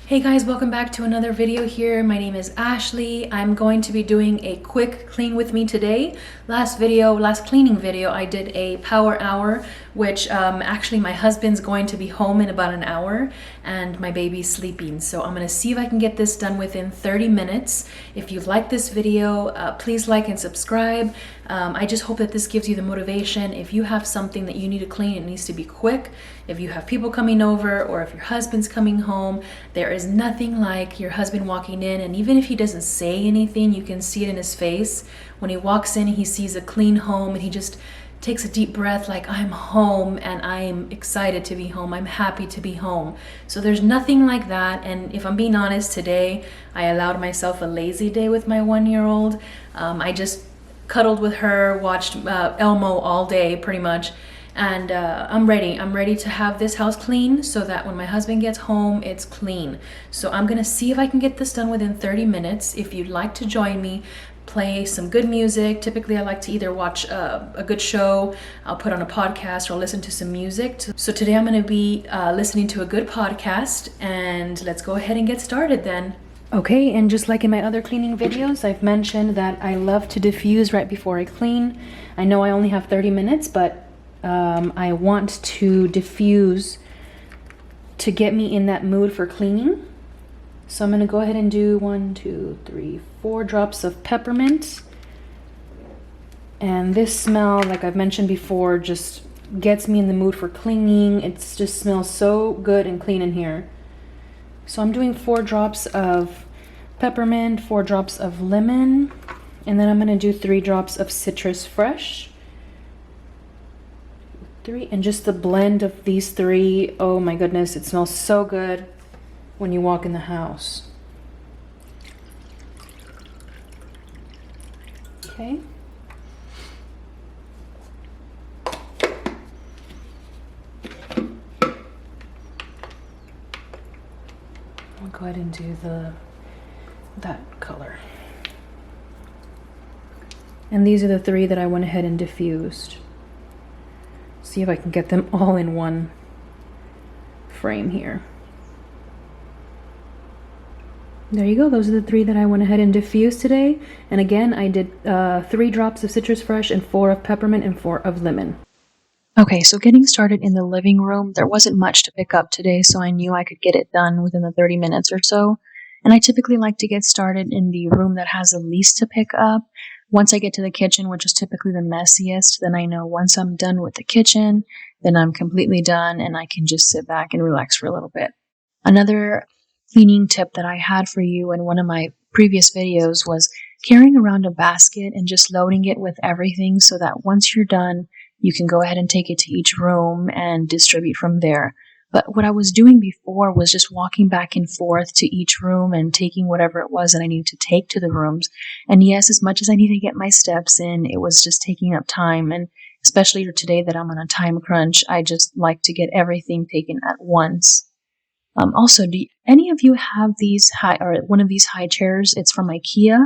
Hey guys, welcome back to another video here. My name is Ashley. I'm going to be doing a quick clean with me today. Last cleaning video, I did a power hour, which actually my husband's going to be home in about an hour and my baby's sleeping. So I'm gonna see if I can get this done within 30 minutes. If you like this video, please like and subscribe. I just hope that this gives you the motivation. If you have something that you need to clean, it needs to be quick. If you have people coming over or if your husband's coming home, there is nothing like your husband walking in, and even if he doesn't say anything, you can see it in his face. When he walks in, he sees a clean home and he just takes a deep breath like, I'm home and I'm excited to be home. I'm happy to be home. So there's nothing like that. And if I'm being honest, today I allowed myself a lazy day with my 1-year-old. I just cuddled with her, watched Elmo all day pretty much. And I'm ready to have this house clean so that when my husband gets home, it's clean. So I'm gonna see if I can get this done within 30 minutes. If you'd like to join me, play some good music. Typically I like to either watch a good show, I'll put on a podcast, or listen to some music. So today I'm gonna be listening to a good podcast, and let's go ahead and get started then. Okay, and just like in my other cleaning videos, I've mentioned that I love to diffuse right before I clean. I know I only have 30 minutes, but I want to diffuse to get me in that mood for cleaning. So I'm going to go ahead and do 4 drops of peppermint. And this smell, like I've mentioned before, just gets me in the mood for cleaning. It just smells so good and clean in here. So I'm doing 4 drops of peppermint, 4 drops of lemon, and then I'm going to do 3 drops of citrus fresh. And just the blend of these 3, oh my goodness, it smells so good when you walk in the house. Okay. I'll go ahead and do that color. And these are the 3 that I went ahead and diffused. See if I can get them all in one frame here. There you go. Those are the 3 that I went ahead and diffused today. And again, I did 3 drops of citrus fresh and 4 of peppermint and 4 of lemon. Okay, so getting started in the living room, there wasn't much to pick up today, so I knew I could get it done within the 30 minutes or so. And I typically like to get started in the room that has the least to pick up. Once I get to the kitchen, which is typically the messiest, then I know once I'm done with the kitchen, then I'm completely done and I can just sit back and relax for a little bit. Another cleaning tip that I had for you in one of my previous videos was carrying around a basket and just loading it with everything so that once you're done, you can go ahead and take it to each room and distribute from there. But what I was doing before was just walking back and forth to each room and taking whatever it was that I needed to take to the rooms. And yes, as much as I need to get my steps in, it was just taking up time. And especially today that I'm on a time crunch, I just like to get everything taken at once. Also, do any of you have one of these high chairs? It's from IKEA,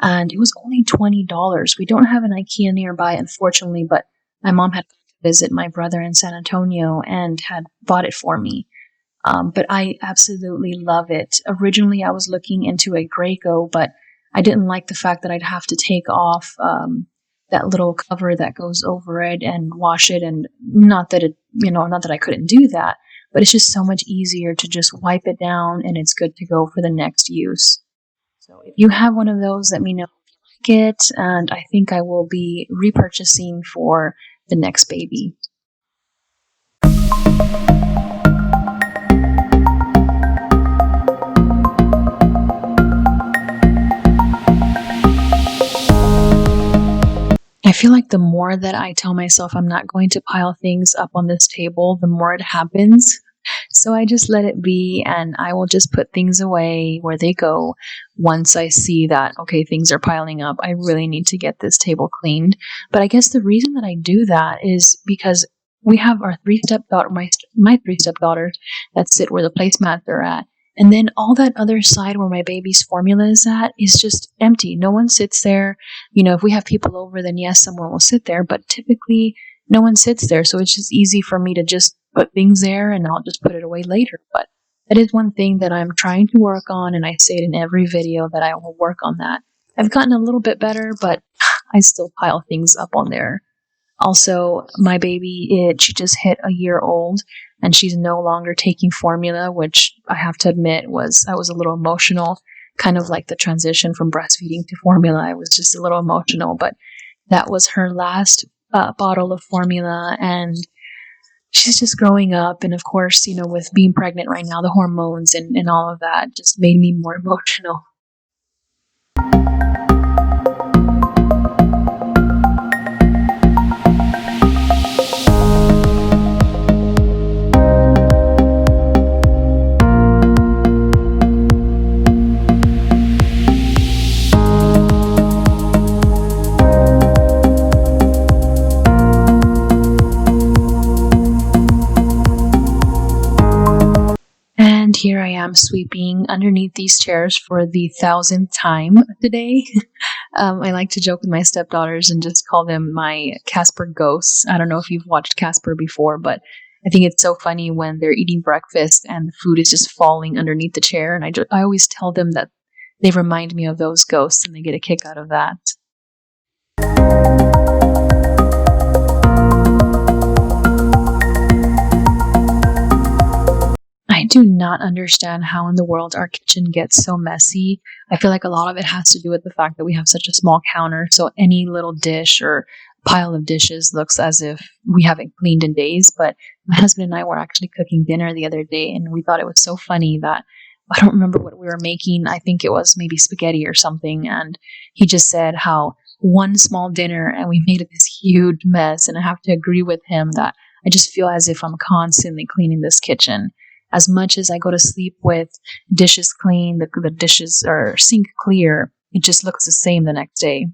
and it was only $20. We don't have an IKEA nearby, unfortunately, but my mom had visit my brother in San Antonio and had bought it for me. But I absolutely love it. Originally, I was looking into a Graco, but I didn't like the fact that I'd have to take off that little cover that goes over it and wash it. And not that I couldn't do that, but it's just so much easier to just wipe it down and it's good to go for the next use. So if you have one of those, let me know if you like it, and I think I will be repurchasing for the next baby. I feel like the more that I tell myself I'm not going to pile things up on this table, the more it happens. So I just let it be, and I will just put things away where they go once I see that, okay, things are piling up. I really need to get this table cleaned. But I guess the reason that I do that is because we have our 3-step daughter, my 3-step daughters that sit where the placemats are at. And then all that other side where my baby's formula is at is just empty. No one sits there. If we have people over, then yes, someone will sit there. But typically, no one sits there. So it's just easy for me to just put things there and I'll just put it away later. But That is one thing that I'm trying to work on, and I say it in every video that I will work on that. I've gotten a little bit better, but I still pile things up on there. Also, my baby, she just hit a year old, and she's no longer taking formula, which I have to admit I was a little emotional, kind of like the transition from breastfeeding to formula. I was just a little emotional, but that was her last bottle of formula, and she's just growing up. And of course, with being pregnant right now, the hormones and all of that just made me more emotional. And here I am sweeping underneath these chairs for the 1,000th time today. I like to joke with my stepdaughters and just call them my Casper ghosts. I don't know if you've watched Casper before, but I think it's so funny when they're eating breakfast and the food is just falling underneath the chair. And I always tell them that they remind me of those ghosts, and they get a kick out of that. I do not understand how in the world our kitchen gets so messy. I feel like a lot of it has to do with the fact that we have such a small counter, so any little dish or pile of dishes looks as if we haven't cleaned in days. But my husband and I were actually cooking dinner the other day, and we thought it was so funny that I don't remember what we were making. I think it was maybe spaghetti or something, and he just said how one small dinner and we made this huge mess. And I have to agree with him that I just feel as if I'm constantly cleaning this kitchen. As much as I go to sleep with dishes clean, the dishes are sink clear, it just looks the same the next day.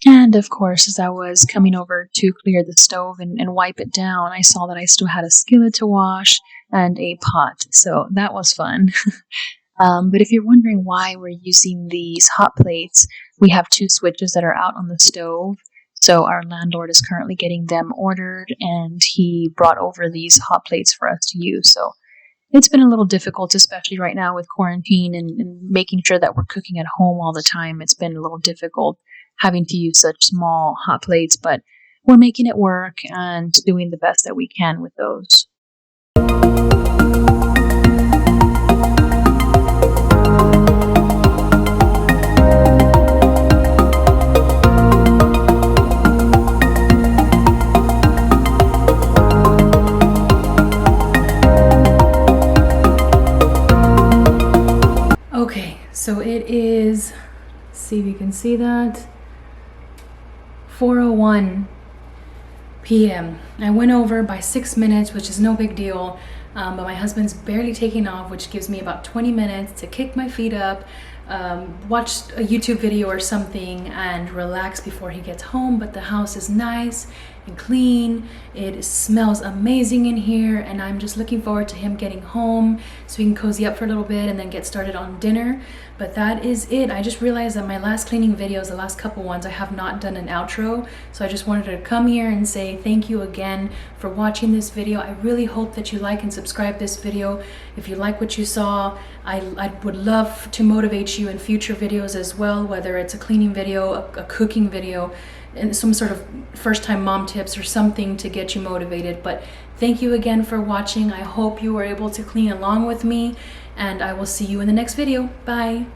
And of course, as I was coming over to clear the stove and wipe it down, I saw that I still had a skillet to wash and a pot. So that was fun. But if you're wondering why we're using these hot plates, we have 2 switches that are out on the stove. So our landlord is currently getting them ordered, and he brought over these hot plates for us to use. So it's been a little difficult, especially right now with quarantine and making sure that we're cooking at home all the time. It's been a little difficult having to use such small hot plates, but we're making it work and doing the best that we can with those. Okay, so it is, let's see if you can see that, 4:01 p.m. I went over by 6 minutes, which is no big deal, but my husband's barely taking off, which gives me about 20 minutes to kick my feet up, watch a YouTube video or something, and relax before he gets home. But the house is nice and clean. It smells amazing in here, and I'm just looking forward to him getting home so we can cozy up for a little bit and then get started on dinner. But that is it. I just realized that my last cleaning videos, the last couple ones, I have not done an outro, so I just wanted to come here and say thank you again for watching this video. I really hope that you like and subscribe this video. If you like what you saw, I would love to motivate you in future videos as well, whether it's a cleaning video, a cooking video, and some sort of first-time mom tips or something to get you motivated. But thank you again for watching. I hope you were able to clean along with me, and I will see you in the next video. Bye.